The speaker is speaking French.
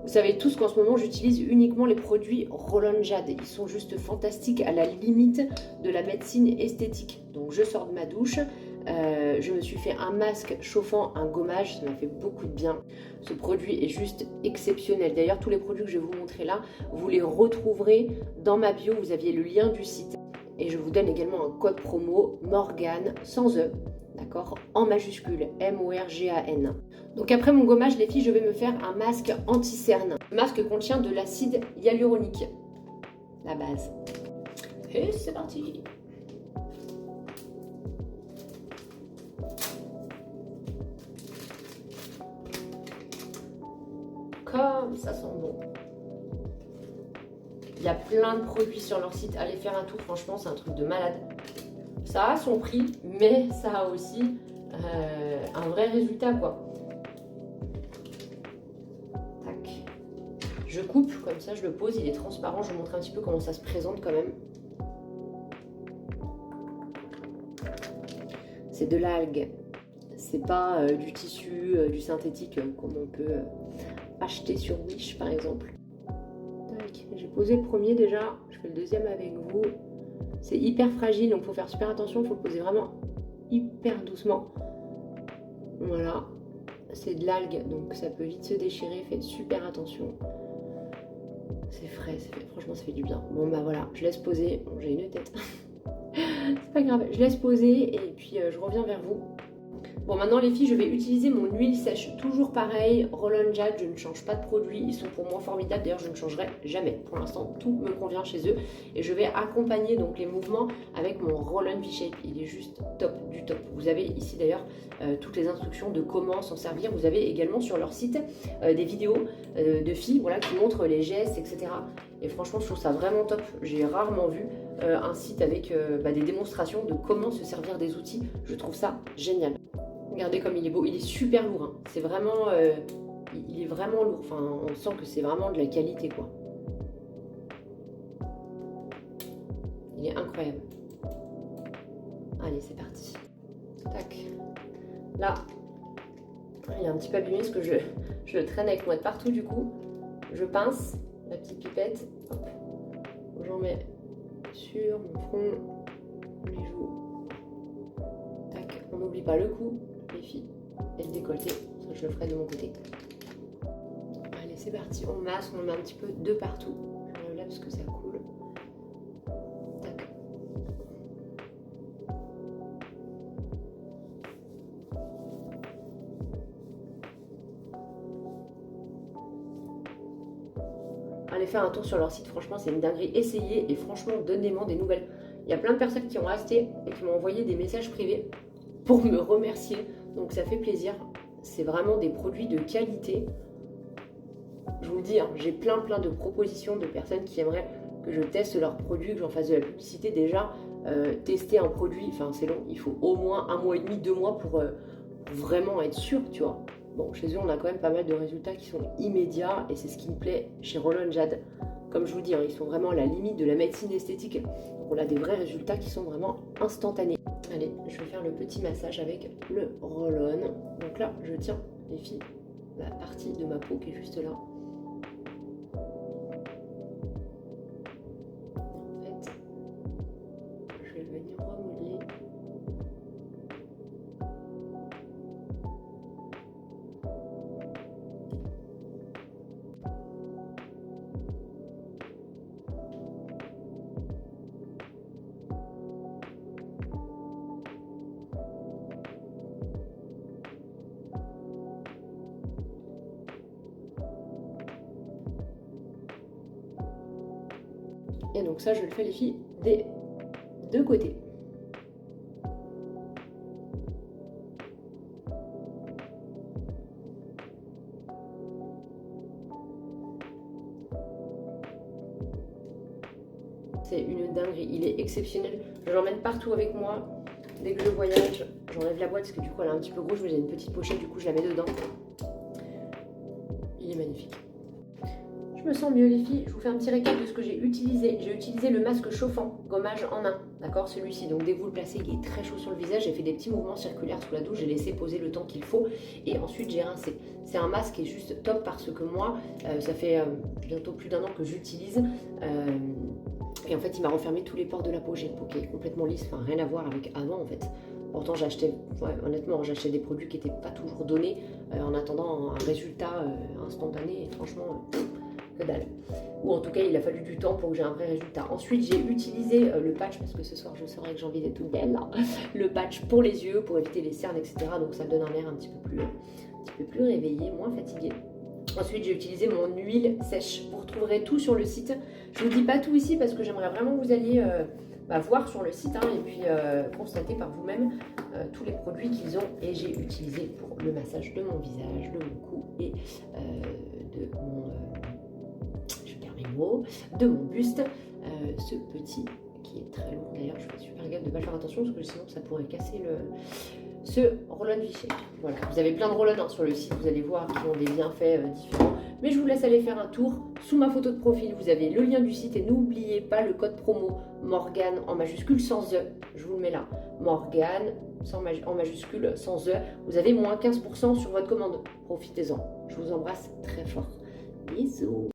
Vous savez tous qu'en ce moment, j'utilise uniquement les produits Roll-On Jade. Ils sont juste fantastiques, à la limite de la médecine esthétique. Donc je sors de ma douche, je me suis fait un masque chauffant, un gommage, ça m'a fait beaucoup de bien. Ce produit est juste exceptionnel. D'ailleurs, tous les produits que je vais vous montrer là, vous les retrouverez dans ma bio. Vous aviez le lien du site. Et je vous donne également un code promo Morgane sans E, d'accord, en majuscule, M-O-R-G-A-N. Donc après mon gommage, les filles, je vais me faire un masque anti-cerne. Le masque contient de l'acide hyaluronique, la base. Et c'est parti. Comme ça sent bon. Il y a plein de produits sur leur site. Allez faire un tour, franchement, c'est un truc de malade. Ça a son prix, mais ça a aussi un vrai résultat, quoi. Tac. Je coupe, comme ça je le pose, il est transparent. Je vous montre un petit peu comment ça se présente quand même. C'est de l'algue. C'est pas du tissu, du synthétique, comme on peut acheter sur Wish, par exemple. J'ai posé le premier déjà, je fais le deuxième avec vous. C'est hyper fragile, donc il faut faire super attention, il faut le poser vraiment hyper doucement. Voilà, c'est de l'algue, donc ça peut vite se déchirer, faites super attention. C'est frais, franchement ça fait du bien. Bon bah voilà, je laisse poser, bon, j'ai une tête. C'est pas grave, je laisse poser et puis je reviens vers vous. Bon, maintenant les filles, je vais utiliser mon huile sèche. Toujours pareil, Roll-On Jade, je ne change pas de produit. Ils sont pour moi formidables. D'ailleurs, je ne changerai jamais. Pour l'instant, tout me convient chez eux. Et je vais accompagner donc les mouvements avec mon Roll-On V-Shape. Il est juste top du top. Vous avez ici d'ailleurs toutes les instructions de comment s'en servir. Vous avez également sur leur site des vidéos de filles voilà, qui montrent les gestes, etc. Et franchement, je trouve ça vraiment top. J'ai rarement vu un site avec des démonstrations de comment se servir des outils. Je trouve ça génial. Regardez comme il est beau, il est super lourd, hein. C'est vraiment, il est vraiment lourd, enfin on sent que c'est vraiment de la qualité quoi. Il est incroyable. Allez c'est parti. Tac. Là, il est un petit peu abîmé parce que je le traîne avec moi de partout du coup. Je pince la petite pipette, hop. J'en mets sur mon front, les joues. Tac, on n'oublie pas le cou. Les filles et le décolleté, ça je le ferai de mon côté. Allez c'est parti, on masse, on le met un petit peu de partout. Je le lève parce que ça coule. Tac. Allez faire un tour sur leur site, franchement c'est une dinguerie. Essayez et franchement donnez-moi des nouvelles. Il y a plein de personnes qui ont acheté et qui m'ont envoyé des messages privés pour me remercier, donc ça fait plaisir. C'est vraiment des produits de qualité. Je vous le dis, hein, j'ai plein de propositions de personnes qui aimeraient que je teste leurs produits, que j'en fasse de la publicité. Déjà, tester un produit, enfin c'est long, il faut au moins 1 mois et demi, 2 mois pour vraiment être sûr, tu vois. Bon, chez eux, on a quand même pas mal de résultats qui sont immédiats et c'est ce qui me plaît chez Roll-On Jade. Comme je vous dis, hein, ils sont vraiment à la limite de la médecine esthétique. Donc on a des vrais résultats qui sont vraiment instantanés. Allez, je vais faire le petit massage avec le Roll-On. Donc là, je tiens, les filles, la partie de ma peau qui est juste là. En fait, je vais venir remouiller. Et donc ça, je le fais les filles des deux côtés. C'est une dinguerie, il est exceptionnel. Je l'emmène partout avec moi. Dès que je voyage, j'enlève la boîte parce que du coup elle est un petit peu grosse, mais j'ai une petite pochette, du coup je la mets dedans. Il est magnifique. Je me sens mieux les filles. Je vous fais un petit récap de ce que j'ai utilisé. J'ai utilisé le masque chauffant, gommage en main, d'accord, celui-ci. Donc dès que vous le placez, il est très chaud sur le visage. J'ai fait des petits mouvements circulaires sous la douche, j'ai laissé poser le temps qu'il faut et ensuite j'ai rincé. C'est un masque qui est juste top parce que moi, ça fait bientôt plus d'un an que j'utilise. Et en fait, il m'a refermé tous les pores de la peau. J'ai une peau qui est complètement lisse, enfin rien à voir avec avant en fait. Pourtant, honnêtement, j'achetais des produits qui n'étaient pas toujours donnés en attendant un résultat instantané. Et franchement, que dalle. Ou en tout cas, il a fallu du temps pour que j'ai un vrai résultat. Ensuite, j'ai utilisé le patch, parce que ce soir, je saurais que j'ai envie d'être toute belle. Le patch pour les yeux, pour éviter les cernes, etc. Donc ça donne un air un petit peu plus réveillé, moins fatigué. Ensuite, j'ai utilisé mon huile sèche. Vous retrouverez tout sur le site. Je ne vous dis pas tout ici parce que j'aimerais vraiment que vous alliez voir sur le site et puis constater par vous-même tous les produits qu'ils ont. Et j'ai utilisé pour le massage de mon visage, de mon cou et de mon... je perds mes mots, de mon buste. Ce petit qui est très long d'ailleurs. Je fais super gaffe de ne pas faire attention parce que sinon ça pourrait casser ce roll-on Vichy. Voilà, vous avez plein de roll-on sur le site, vous allez voir qui ont des bienfaits différents. Mais je vous laisse aller faire un tour. Sous ma photo de profil, vous avez le lien du site et n'oubliez pas le code promo Morgane en majuscule sans E. Je vous le mets là. Morgane en majuscule sans E. Vous avez moins 15% sur votre commande. Profitez-en. Je vous embrasse très fort. Bisous.